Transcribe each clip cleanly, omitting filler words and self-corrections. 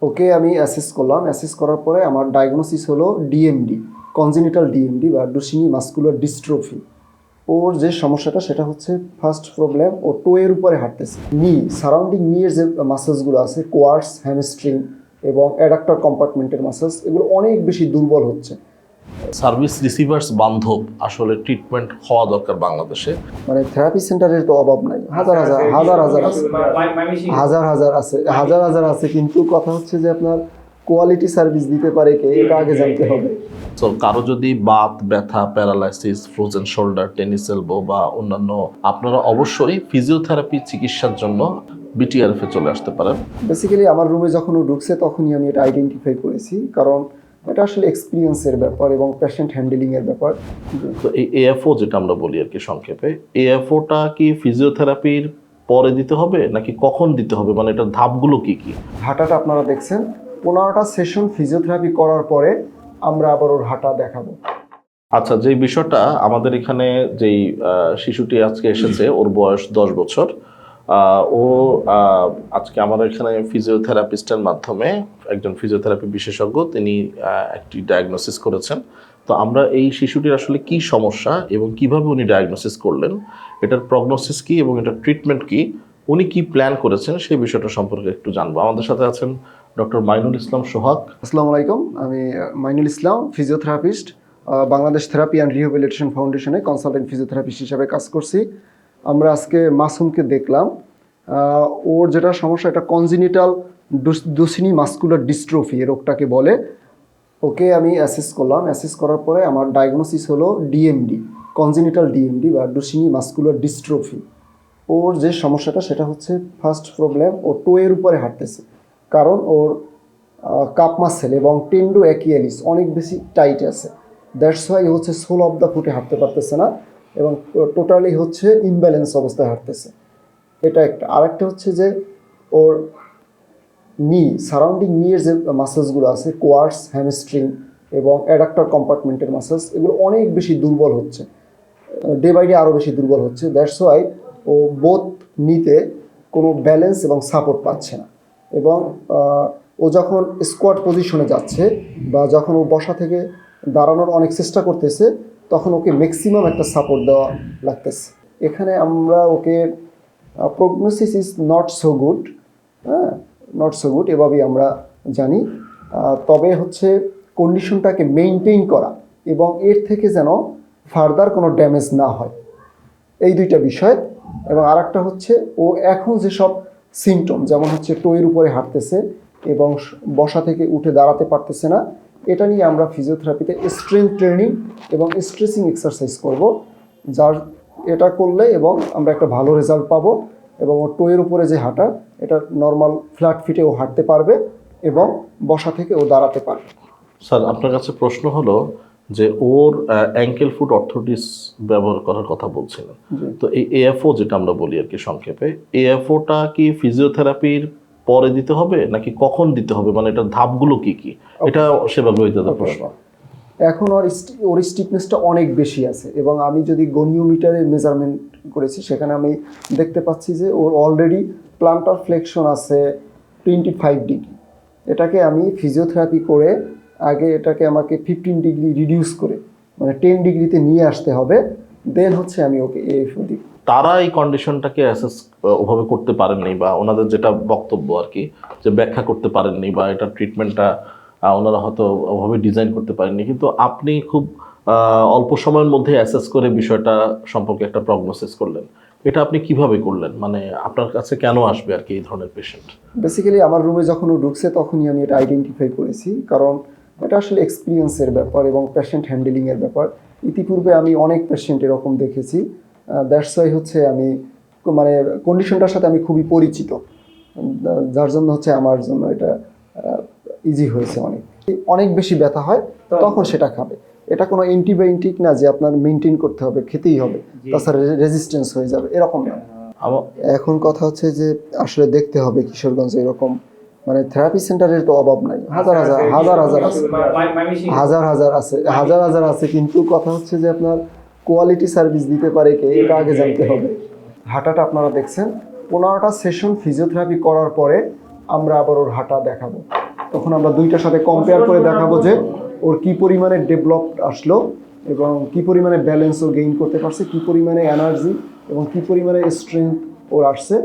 ওকে আমি অ্যাসেস করলাম। অ্যাসেস করার পরে আমার ডায়াগনোসিস হলো ডিএমডি, কনজেনিটাল ডিএমডি বা ডুচেনি মাসকুলার ডিস্ট্রফি। ওর যে সমস্যাটা সেটা হচ্ছে ফার্স্ট প্রবলেম, ও টোয়ের উপরে হাঁটতেছে। সারাউন্ডিং নিয়ের যে মাসেলসগুলো আছে, কোয়ার্স, হ্যামস্ট্রিং এবং অ্যাডাক্টর কম্পার্টমেন্টের মাসেলস, এগুলো অনেক বেশি দুর্বল হচ্ছে। সার্ভিস রিসিভার্স বান্ধব আসলে ট্রিটমেন্ট হওয়া দরকার বাংলাদেশে। মানে থেরাপি সেন্টারের তো অভাব নাই, হাজার হাজার আছে, হাজার হাজার আছে, কিন্তু কথা হচ্ছে যে আপনার কোয়ালিটি সার্ভিস দিতে পারে কে, এটা আগে জানতে হবে। তো কারো যদি বাত ব্যথা, paralysis, frozen shoulder, tennis elbow বা অন্যান্য, আপনারা অবশ্যই ফিজিওথেরাপি চিকিৎসার জন্য বিটিআরএফে চলে আসতে পারেন। বেসিক্যালি আমার রুমে যখন ও ঢুকছে তখনই আমি এটা আইডেন্টিফাই করেছি, কারণ এটা আসলে এক্সপিরিয়েন্সের ব্যাপার এবং পেশেন্ট হ্যান্ডেলিংয়ের ব্যাপার। তো এই এএফও যেটা আমরা বলি আর কি সংক্ষেপে, এএফওটা কি ফিজিওথেরাপির পরে দিতে হবে নাকি কখন দিতে হবে, মানে এটার ধাপগুলো কি কি? হাঁটাটা আপনারা দেখছেন, 15টা সেশন ফিজিওথেরাপি করার পরে আমরা আবার ওর হাঁটা দেখাবো। আচ্ছা, যে বিষয়টা আমাদের এখানে যেই শিশুটি আজকে এসেছে, ওর বয়স 10 বছর। ও আজকে আমাদের এখানে ফিজিওথেরাপিস্টের মাধ্যমে, একজন ফিজিওথেরাপি বিশেষজ্ঞ, তিনি একটি ডায়াগনোসিস করেছেন। তো আমরা এই শিশুটির আসলে কি সমস্যা এবং কিভাবে উনি ডায়াগনোসিস করলেন, এটার প্রগনোসিস কি এবং এটার ট্রিটমেন্ট কি, উনি কি প্ল্যান করেছেন, সেই বিষয়টা সম্পর্কে একটু জানবো। আমাদের সাথে আছেন ডক্টর মাইনুল ইসলাম সোহাগ। আসসালামু আলাইকুম, আমি Mainul Islam, physiotherapist, Bangladesh therapy and rehabilitation ফাউন্ডেশনে কনসালটেন্ট ফিজিওথেরাপিস্ট হিসাবে কাজ করছি। আমরা আজকে মাসুমকে দেখলাম। ওর যেটা সমস্যা, এটা কনজেনিটাল ডুচেনি মাসকুলার ডিস্ট্রফি, এ রোগটাকে বলে। ওকে আমি অ্যাসেস করলাম। অ্যাসেস করার পরে আমার ডায়াগনোসিস হলো ডিএমডি, কনজেনিটাল ডিএমডি বা ডুচেনি মাসকুলার ডিস্ট্রফি। ওর যে সমস্যাটা সেটা হচ্ছে ফার্স্ট প্রবলেম, ও টোয়ের উপরে হাঁটতেছে, কারণ ওর কাপ মাসেল এবং টেন্ডো অ্যাকিয়ালিস অনেক বেশি টাইট আছে। দ্যাটস ওয়াই হচ্ছে সোল অফ দ্য ফুটে হাঁটতে পারতেছে না এবং টোটালি হচ্ছে ইমব্যালেন্স অবস্থায় হাঁটতেছে। এটা একটা। আরেকটা হচ্ছে যে ওর সারাউন্ডিং নিয়ের যে মাসেলসগুলো আছে, কোয়ার্স, হ্যামস্ট্রিং এবং অ্যাডাক্টর কম্পার্টমেন্টের মাসেলস, এগুলো অনেক বেশি দুর্বল হচ্ছে, ডে বাই ডে আরও বেশি দুর্বল হচ্ছে। দ্যাটস ওয়াই ও বোথ নিতে কোনো ব্যালেন্স এবং সাপোর্ট পাচ্ছে না। এবং ও যখন স্কোয়াড পজিশনে যাচ্ছে বা যখন ও বসা থেকে দাঁড়ানোর অনেক চেষ্টা করতেছে, তখন ওকে ম্যাক্সিমাম একটা সাপোর্ট দেওয়া লাগতেছে। এখানে আমরা ওকে prognosis is not so good, not so good এভাবেই আমরা জানি। তবে হচ্ছে কন্ডিশনটাকে মেনটেন করা এবং এর থেকে যেন ফার্দার কোনো ড্যামেজ না হয়, এই দুইটা বিষয়। এবং আর একটা হচ্ছে ও এখন যেসব সিমটম, যেমন হচ্ছে টোয়ের উপরে হাঁটতেছে এবং বসা থেকে উঠে দাঁড়াতে পারতেছে না, এটা নিয়ে আমরা ফিজিওথেরাপিতে স্ট্রেংথ ট্রেনিং এবং স্ট্রেচিং এক্সারসাইজ করব, যার এটা করলে এবং আমরা একটা ভালো রেজাল্ট পাবো। এবং ওর টোয়ের উপরে যে হাঁটা, এটা নর্মাল ফ্ল্যাট ফিটে ও হাঁটতে পারবে এবং বসা থেকে ও দাঁড়াতে পারবে। স্যার, আপনার কাছে প্রশ্ন হলো যে ওর অ্যাঙ্কেল ফুট অর্থোটিস ব্যবহার করার কথা বলছিলেন। তো এই এএফও যেটা আমরা বলি আর কি সংক্ষেপে, এএফওটা কি ফিজিওথেরাপির পরে দিতে হবে নাকি কখন দিতে হবে, মানে এটার ধাপগুলো কি কি, এটা সেভাবে হইতে প্রশ্ন। এখন ওর স্টিফনেসটা অনেক বেশি আছে এবং আমি যদি গনিওমিটারে মেজারমেন্ট করেছি, সেখানে আমি দেখতে পাচ্ছি যে ওর অলরেডি প্লান্টার ফ্লেকশন আছে 25 ডিগ্রি। এটাকে আমি ফিজিওথেরাপি করে আগে এটাকে আমাকে 15 ডিগ্রি রিডিউস করে, মানে 10 ডিগ্রিতে নিয়ে আসতে হবে, দেন হচ্ছে আমি ওকে এএফও দিই। তারা এই কন্ডিশনটাকে অ্যাসেস ওভাবে করতে পারেননি, বা ওনাদের যেটা বক্তব্য আর কি, যে ব্যাখ্যা করতে পারেননি, বা এটা ট্রিটমেন্টটা ওনারা হয়তো ওভাবে ডিজাইন করতে পারেননি। কিন্তু আপনি খুব অল্প সময়ের মধ্যে অ্যাসেস করে বিষয়টা সম্পর্কে একটা প্রগনোসিস করলেন। এটা আপনি কিভাবে করলেন, মানে আপনার কাছে কেন আসবে আর কি এই ধরনের পেশেন্ট? বেসিক্যালি আমার রুমে যখন ও ঢুকছে তখনই আমি এটা আইডেন্টিফাই করেছি, কারণ এটা আসলে এক্সপিরিয়েন্সের ব্যাপার এবং পেশেন্ট হ্যান্ডেলিংয়ের ব্যাপার। ইতিপূর্বে আমি অনেক পেশেন্ট এরকম দেখেছি। দ্যাটস ওয়াই হচ্ছে আমি মানে কন্ডিশনটার সাথে আমি খুবই পরিচিত, যার জন্য হচ্ছে আমার জন্য এটা ইজি হয়েছে। অনেক বেশি ব্যথা হয় তখন সেটা খাবে। এটা কোনো অ্যান্টিবায়োটিক না যে আপনার মেনটেন করতে হবে, খেতেই হবে, তাছাড়া রেজিস্ট্যান্স হয়ে যাবে, এরকম না। এখন কথা হচ্ছে যে আসলে দেখতে হবে কিশোরগঞ্জে এরকম মানে থেরাপি সেন্টারের তো অভাব নাই, হাজার হাজার আছে, কিন্তু কথা হচ্ছে যে আপনার কোয়ালিটি সার্ভিস দিতে পারে কে, এটা আগে জানতে হবে। হাঁটাটা আপনারা দেখছেন, 15টা সেশন ফিজিওথেরাপি করার পরে আমরা আবার ওর হাঁটা দেখাবো। তখন আমরা দুইটার সাথে কম্পেয়ার করে দেখাবো যে ওর কি পরিমাণে ডেভেলপড আসলো এবং কি পরিমাণে ব্যালেন্স ও গেইন করতে পারছে, কি পরিমাণে এনার্জি এবং কি পরিমাণে স্ট্রেংথ ওর আসছে।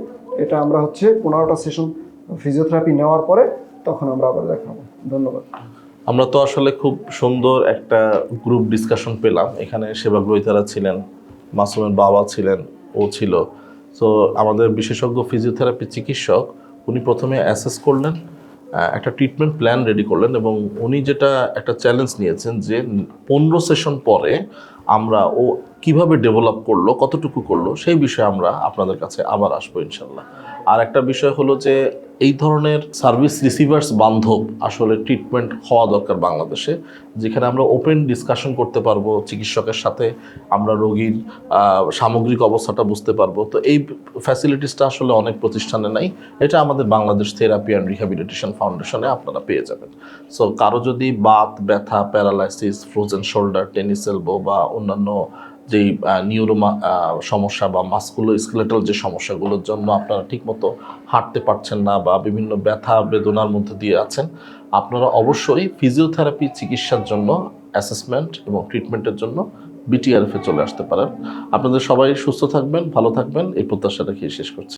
এটা আমরা হচ্ছে 15টা সেশন ফিজিওথেরাপি নেওয়ার পরে তখন আমরা আবার দেখাবো। ধন্যবাদ। আমরা তো আসলে খুব সুন্দর একটা গ্রুপ ডিসকাশন পেলাম। এখানে সেবাগ্রহীতারা ছিলেন, মাসুমের বাবা ছিলেন, ও ছিল। তো আমাদের বিশেষজ্ঞ ফিজিওথেরাপি চিকিৎসক উনি প্রথমে অ্যাসেস করলেন, একটা ট্রিটমেন্ট প্ল্যান রেডি করলেন এবং উনি যেটা একটা চ্যালেঞ্জ নিয়েছেন যে 15 সেশন পরে আমরা ও কিভাবে ডেভেলপ করলো, কতটুকু করলো, সেই বিষয়ে আমরা আপনাদের কাছে আবার আসবো ইনশাল্লাহ। আর একটা বিষয় হলো যে এই ধরনের সার্ভিস রিসিভার্স বান্ধব আসলে ট্রিটমেন্ট হওয়া দরকার বাংলাদেশে, যেখানে আমরা ওপেন ডিসকাশন করতে পারবো চিকিৎসকের সাথে, আমরা রোগীর সামগ্রিক অবস্থাটা বুঝতে পারবো। তো এই ফ্যাসিলিটিসটা আসলে অনেক প্রতিষ্ঠানে নাই। এটা আমাদের বাংলাদেশ থেরাপি অ্যান্ড রিহ্যাবিলিটেশন ফাউন্ডেশনে আপনারা পেয়ে যাবেন। সো কারো যদি বাত ব্যথা, paralysis, frozen shoulder, tennis elbow বা অন্যান্য যেই নিউরো সমস্যা বা মাসকুলো স্কেলেটাল যে সমস্যাগুলোর জন্য আপনারা ঠিকমতো হাঁটতে পারছেন না বা বিভিন্ন ব্যথা বেদনার মধ্যে দিয়ে আছেন, আপনারা অবশ্যই ফিজিওথেরাপি চিকিৎসার জন্য অ্যাসেসমেন্ট এবং ট্রিটমেন্টের জন্য বিটিআরএফে চলে আসতে পারেন। আপনাদের সবাই সুস্থ থাকবেন, ভালো থাকবেন, এই প্রত্যাশা রেখে শেষ করছি।